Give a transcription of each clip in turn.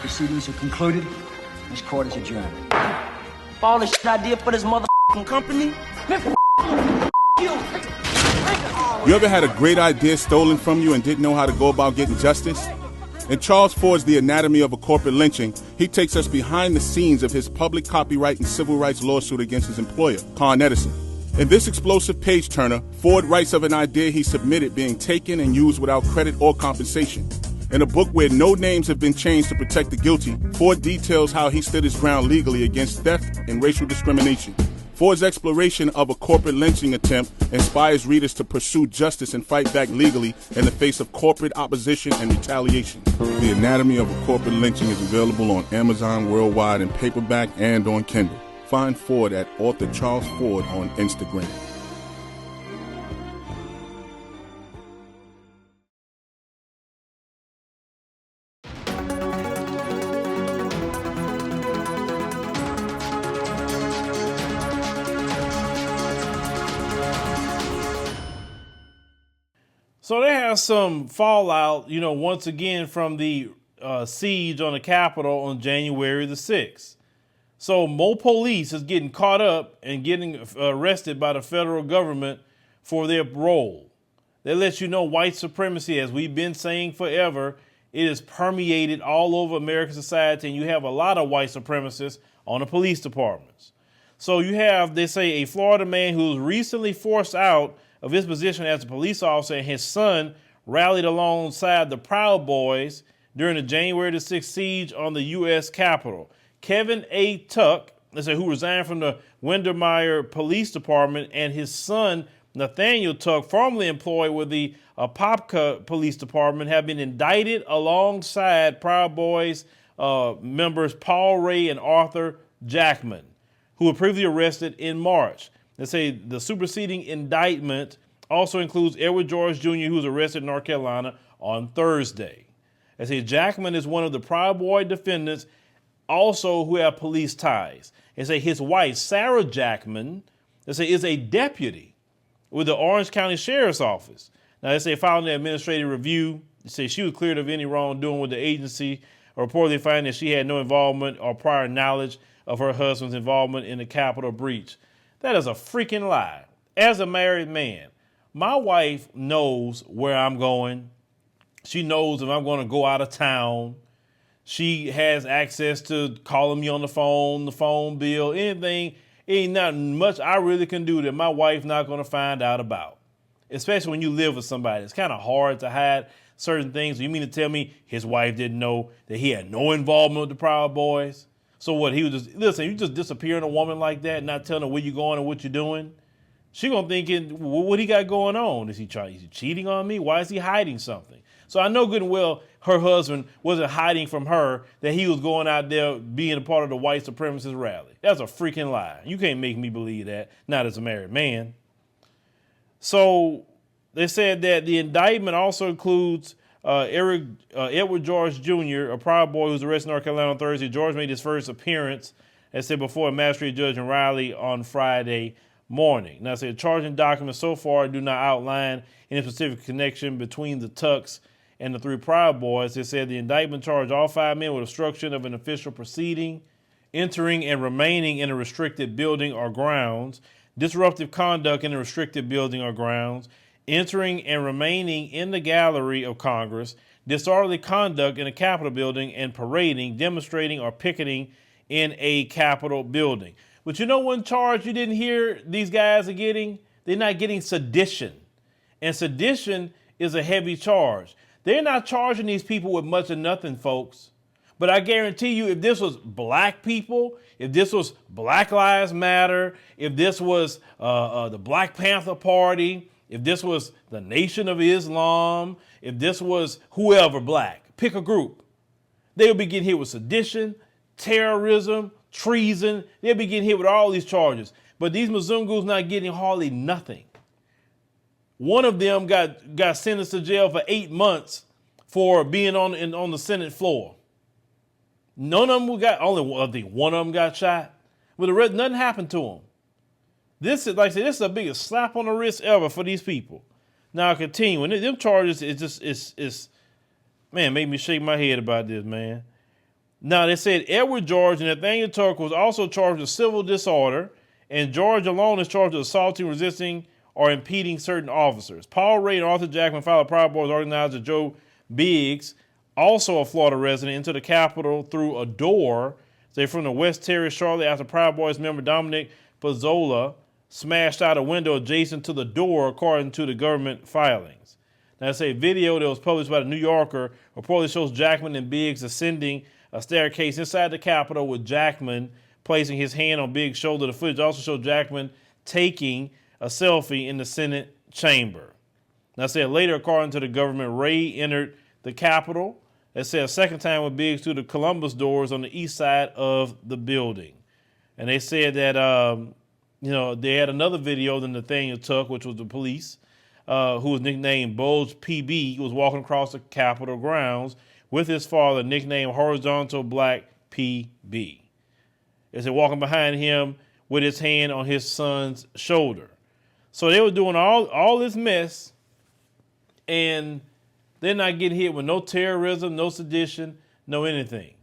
Proceedings are concluded. This court is adjourned. For all the shit I did for this motherfucking company, man, you. You ever had a great idea stolen from you and didn't know how to go about getting justice? In Charles Ford's The Anatomy of a Corporate Lynching, he takes us behind the scenes of his public copyright and civil rights lawsuit against his employer, Con Edison. In this explosive page-turner, Ford writes of an idea he submitted being taken and used without credit or compensation. In a book where no names have been changed to protect the guilty, Ford details how he stood his ground legally against theft and racial discrimination. Ford's exploration of a corporate lynching attempt inspires readers to pursue justice and fight back legally in the face of corporate opposition and retaliation. The Anatomy of a Corporate Lynching is available on Amazon worldwide in paperback and on Kindle. Find Ford at author Charles Ford on Instagram. So they have some fallout, once again from the siege on the Capitol on January the 6th. So more police is getting caught up and getting arrested by the federal government for their role. They let you know white supremacy, as we've been saying forever, it is permeated all over American society, and you have a lot of white supremacists on the police departments. So you have, they say, a Florida man who was recently forced out of his position as a police officer, and his son rallied alongside the Proud Boys during the January the 6th siege on the U.S. Capitol. Kevin A. Tuck, who resigned from the Windermere Police Department, and his son, Nathaniel Tuck, formerly employed with the Apopka Police Department, have been indicted alongside Proud Boys members Paul Ray and Arthur Jackman, who were previously arrested in March. They say the superseding indictment also includes Edward George Jr., who was arrested in North Carolina on Thursday. They say Jackman is one of the Proud Boy defendants, also who have police ties. They say his wife, Sarah Jackman, they say is a deputy with the Orange County Sheriff's Office. Now, they say following the administrative review, they say she was cleared of any wrongdoing with the agency, reportedly finding that she had no involvement or prior knowledge of her husband's involvement in the Capitol breach. That is a freaking lie. As a married man, my wife knows where I'm going. She knows if I'm going to go out of town. She has access to calling me on the phone bill, anything. Ain't not much I really can do that my wife's not going to find out about, especially when you live with somebody. It's kind of hard to hide certain things. You mean to tell me his wife didn't know that he had no involvement with the Proud Boys? So what, he was just, listen, you just disappearing a woman like that, not telling her where you're going and what you're doing? She gonna think, what he got going on? Is he cheating on me? Why is he hiding something? So I know good and well her husband wasn't hiding from her that he was going out there being a part of the white supremacist rally. That's a freaking lie. You can't make me believe that, not as a married man. So they said that the indictment also includes Edward George Jr., a Proud Boy who was arrested in North Carolina on Thursday. George made his first appearance, as said before, a magistrate judge in Raleigh on Friday morning. Now, said charging documents so far do not outline any specific connection between the Tucks and the three Proud Boys. They said the indictment charged all five men with obstruction of an official proceeding, entering and remaining in a restricted building or grounds, disruptive conduct in a restricted building or grounds, entering and remaining in the gallery of Congress, disorderly conduct in a Capitol building, and parading, demonstrating, or picketing in a Capitol building. But you know one charge you didn't hear these guys are getting? They're not getting sedition. And sedition is a heavy charge. They're not charging these people with much of nothing, folks. But I guarantee you, if this was black people, if this was Black Lives Matter, if this was the Black Panther Party, if this was the Nation of Islam, if this was whoever black, pick a group, they'll be getting hit with sedition, terrorism, treason. They'll be getting hit with all these charges. But these Mzungus not getting hardly nothing. One of them got sentenced to jail for 8 months for being on the Senate floor. None of them got, I think one of them got shot. But the rest, nothing happened to them. This is, like I said, this is the biggest slap on the wrist ever for these people. Now, continuing, them charges, it's made me shake my head about this, man. Now, they said Edward George and Nathaniel Tucker was also charged with civil disorder, and George alone is charged with assaulting, resisting, or impeding certain officers. Paul Ray and Arthur Jackman filed a Proud Boys organizer Joe Biggs, also a Florida resident, into the Capitol through a door, say from the West Terrace, shortly after Proud Boys member Dominic Pizzola smashed out a window adjacent to the door, according to the government filings. Now, it's a video that was published by the New Yorker reportedly shows Jackman and Biggs ascending a staircase inside the Capitol, with Jackman placing his hand on Biggs' shoulder. The footage also showed Jackman taking a selfie in the Senate chamber. Now, said later, according to the government, Ray entered the Capitol. It said a second time with Biggs through the Columbus doors on the east side of the building. And they said that, they had another video that Nathaniel took, which was the police, who was nicknamed Bulge PB, who was walking across the Capitol grounds with his father, nicknamed Horizontal Black PB. They said walking behind him with his hand on his son's shoulder. So they were doing all this mess, and they're not getting hit with no terrorism, no sedition, no anything.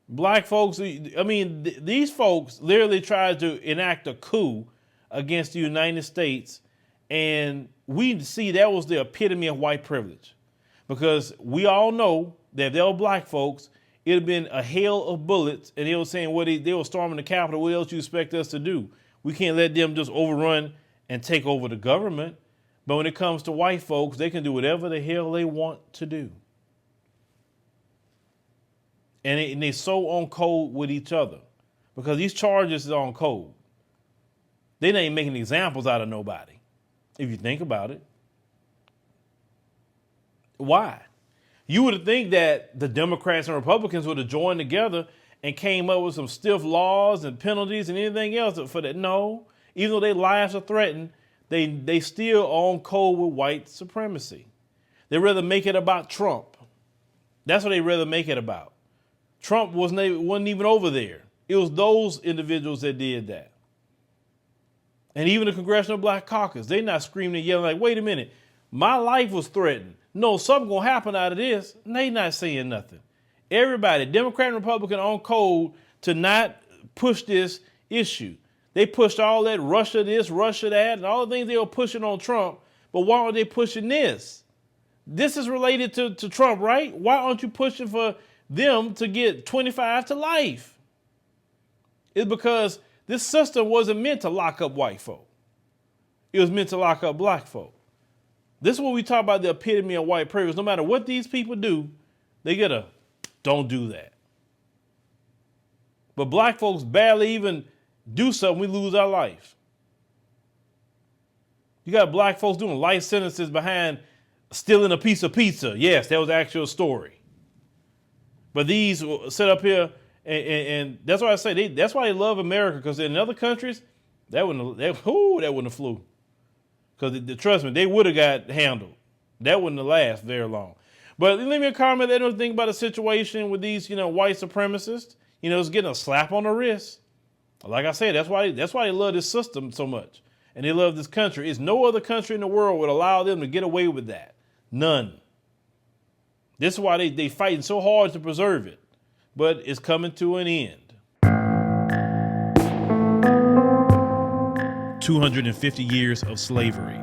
Black folks, these folks literally tried to enact a coup against the United States, and we see that was the epitome of white privilege. Because we all know that if they were black folks, it would have been a hail of bullets, and they were saying, they were storming the Capitol, what else you expect us to do? We can't let them just overrun and take over the government. But when it comes to white folks, they can do whatever the hell they want to do. And they're so on code with each other because these charges is on code. They're not even making examples out of nobody, if you think about it. Why? You would think that the Democrats and Republicans would have joined together and came up with some stiff laws and penalties and anything else for that. No, even though their lives are threatened, they still on code with white supremacy. They rather make it about Trump. That's what they rather make it about. Trump wasn't even over there. It was those individuals that did that. And even the Congressional Black Caucus, they're not screaming and yelling like, wait a minute, my life was threatened. No, something gonna happen out of this. And they not saying nothing. Everybody, Democrat and Republican, on code to not push this issue. They pushed all that Russia this, Russia that, and all the things they were pushing on Trump. But why aren't they pushing this? This is related to Trump, right? Why aren't you pushing for them to get 25 to life? It's because this system wasn't meant to lock up white folk. It was meant to lock up black folk. This is what we talk about, the epitome of white privilege. No matter what these people do, they get a don't do that. But black folks barely even do something, we lose our life. You got black folks doing life sentences behind stealing a piece of pizza. Yes, that was the actual story. But these sit up here, and that's why I say that's why they love America, because in other countries, that wouldn't have flew. Because trust me, they would have got handled. That wouldn't have lasted very long. But leave me a comment. Let them think about the situation with these, white supremacists. It's getting a slap on the wrist. Like I said, that's why they love this system so much, and they love this country. It's no other country in the world would allow them to get away with that. None. This is why they fighting so hard to preserve it, but it's coming to an end. 250 years of slavery,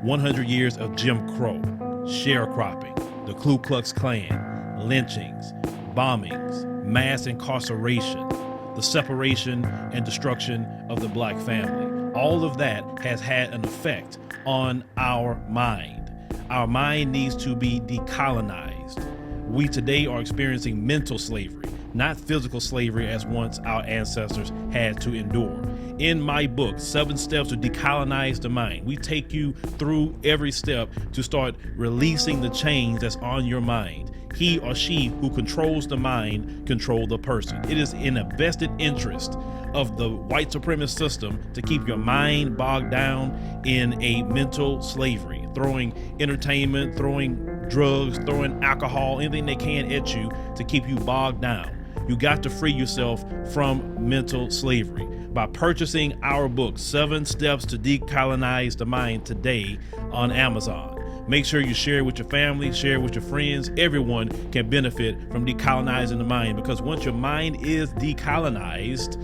100 years of Jim Crow, sharecropping, the Ku Klux Klan, lynchings, bombings, mass incarceration, the separation and destruction of the black family. All of that has had an effect on our mind. Our mind needs to be decolonized. We today are experiencing mental slavery, not physical slavery as once our ancestors had to endure. In my book, 7 Steps to Decolonize the Mind, we take you through every step to start releasing the chains that's on your mind. He or she who controls the mind control the person. It is in a vested interest of the white supremacist system to keep your mind bogged down in a mental slavery, throwing entertainment, throwing drugs, throwing alcohol, anything they can at you to keep you bogged down. You got to free yourself from mental slavery by purchasing our book, 7 Steps to Decolonize the Mind, today on Amazon. Make sure you share it with your family, share it with your friends. Everyone can benefit from decolonizing the mind, because once your mind is decolonized,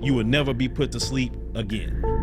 you will never be put to sleep again.